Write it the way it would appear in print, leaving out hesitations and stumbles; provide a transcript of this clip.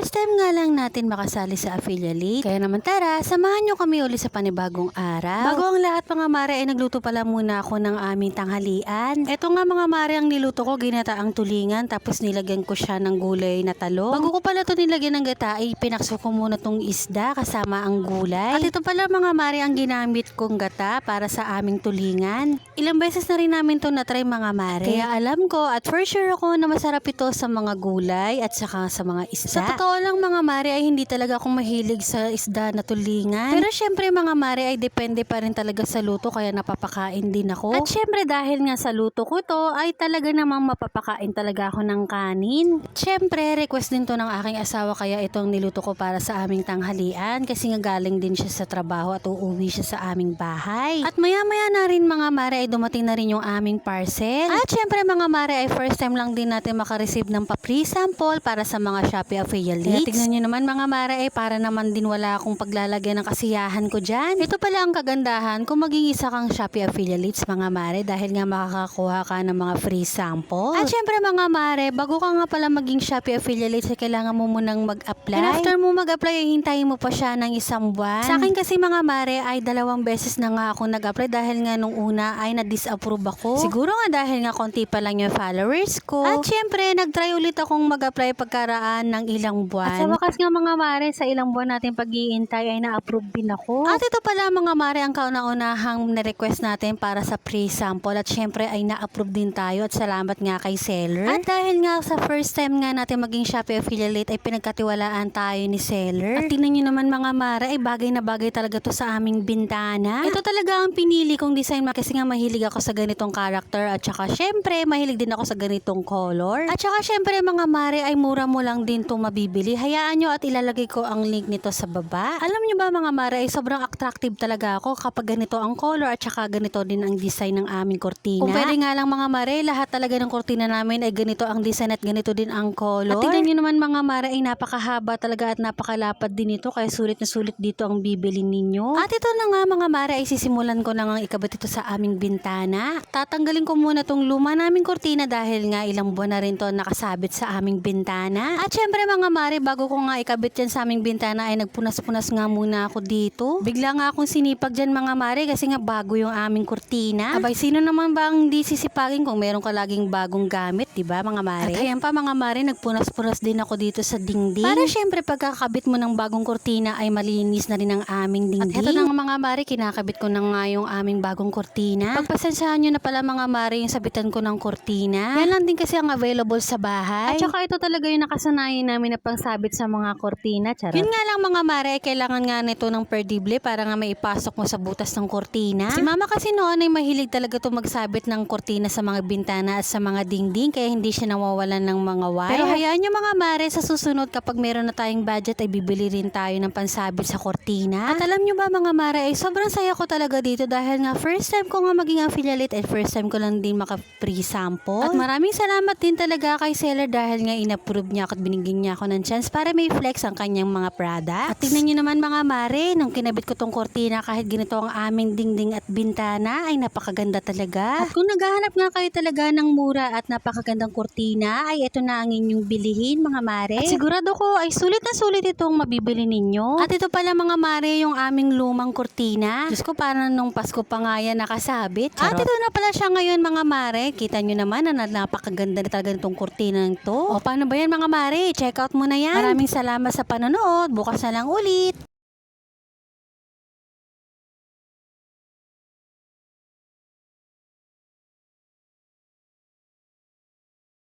First time nga lang natin makasali sa affiliate. Kaya naman tara, samahan nyo kami uli sa panibagong araw. Bago ang lahat mga mare ay nagluto pala muna ako ng aming tanghalian. Eto nga mga mare ang niluto ko, ginataang tulingan tapos nilagyan ko siya ng gulay na talong. Bago ko pala to nilagyan ng gata ay pinakso ko muna tong isda kasama ang gulay. At ito pala mga mare ang ginamit kong gata para sa aming tulingan. Ilang beses na rin namin to na-try mga mare. Kaya alam ko at for sure ako na masarap ito sa mga gulay at saka sa mga isda. Sa totoo lang mga mare ay hindi talaga akong mahilig sa isda na tulingan. Pero syempre mga mare ay depende pa rin talaga sa luto kaya napapakain din ako. At syempre dahil nga sa luto ko to ay talaga namang mapapakain talaga ako ng kanin. Syempre request din to ng aking asawa kaya itong niluto ko para sa aming tanghalian kasi nga galing din siya sa trabaho at uuwi siya sa aming bahay. At maya maya na rin mga mare ay dumating na rin yung aming parcel. At syempre mga mare ay first time lang din natin makareceive ng pa-free sample para sa mga Shopee affiliates. Kaya tignan nyo naman mga mare ay para naman din wala akong paglalagyan ng kasiyahan ko dyan. Ito pala ang kagandahan kung maging isa kang Shopee affiliates mga mare dahil nga makakakuha ka ng mga free sample. At syempre mga mare, bago ka nga pala maging Shopee affiliates ay kailangan mo munang mag-apply. And after mo mag-apply ay hintayin mo pa siya ng isang buwan. Sa akin kasi mga mare ay 2 beses na nga ako nag-apply dahil nga nung una ay na-disapprove ako. Siguro nga dahil nga konti pa lang yung followers ko. At syempre nag-try ulit akong mag-apply pagkaraan ng ilang buwan. At sa wakas nga mga mare, sa ilang buwan natin pag-iintay ay na-approve din ako. At ito pala mga mare ang kauna-unahang na-request natin para sa free sample. At syempre ay na-approve din tayo at salamat nga kay seller. At dahil nga sa first time nga natin maging Shopee affiliate ay pinagkatiwalaan tayo ni seller. At tingnan nyo naman mga mare ay bagay na bagay talaga to sa aming bintana. Ito talaga ang pinili kong design kasi nga mahilig ako sa ganitong character at saka syempre mahilig din ako sa ganitong color. At saka syempre mga mare ay mura mo lang din itong mabibili. Hayaan nyo at ilalagay ko ang link nito sa baba. Alam nyo ba mga mare ay sobrang attractive talaga ako kapag ganito ang color at saka ganito din ang design ng aming kortina. Kung pwede nga lang mga mare, lahat talaga ng kortina namin ay ganito ang design at ganito din ang color. At tignan nyo naman mga mare ay napakahaba talaga at napakalapad din ito kaya sulit na sulit dito ang bibili ninyo. At ito na nga mga mare ay sisimulan ko na nga ikabit ito sa aming bintana. Tatanggalin ko muna tong luma naming kortina dahil nga ilang buwan na rin to nakasabit sa aming bintana. At syempre mga mare, bago ko nga ikabit yan sa aming bintana ay nagpunas-punas nga muna ako dito. Bigla nga akong sinipag dyan mga mare kasi nga bago yung aming kortina. Abay, sino naman ba ang di sisipagin kung meron ka laging bagong gamit, diba mga mare? At ayan pa mga mare, nagpunas-punas din ako dito sa dingding. Para syempre pagkakabit mo ng bagong kortina ay malinis na rin ang aming dingding. At ito na mga mare, kinakabit ko na nga yung aming bagong kortina. Pagpasensyahan nyo na pala mga mare yung sabitan ko ng kortina. Yan lang din kasi ang available sa bahay. At saka ito talaga yung nakasanayan namin na pangsabit sa mga kortina. Charot. Yun nga lang mga mare, kailangan nga nito ng perdible para nga maipasok mo sa butas ng kortina. Si mama kasi noon ay mahilig talaga to magsabit ng kortina sa mga bintana at sa mga dingding kaya hindi siya nawawalan ng mga wire. Pero hayaan nyo mga mare, sa susunod kapag meron na tayong budget ay bibili rin tayo ng pansabit sa kortina. At alam nyo ba mga mare ay sobrang saya ko talaga dito dahil nga first time ko nga maging affiliate at first time ko lang din maka-free sample. At maraming salamat din talaga kay seller dahil nga inapprove niya at binigyan niya ako ng chance para may flex ang kanyang mga products. At tingnan nyo naman mga mare, nung kinabit ko tong kortina kahit ganito ang aming dingding at bintana ay napakaganda talaga. At kung naghahanap nga kayo talaga ng mura at napakagandang kortina ay ito na ang inyong bilihin mga mare. At sigurado ko ay sulit na sulit itong mabibili ninyo. At ito pala mga mare yung aming lumang kortina. Diyos ko parang nung Pasko pa nga yan nakasabit. Charot. At ito na pala siya ngayon mga mare. Kita nyo naman na napakaganda na talaga nitong kortina nito. O paano ba yan mga mare? Check out mo na yan. Maraming salamat sa panonood. Bukas na lang ulit.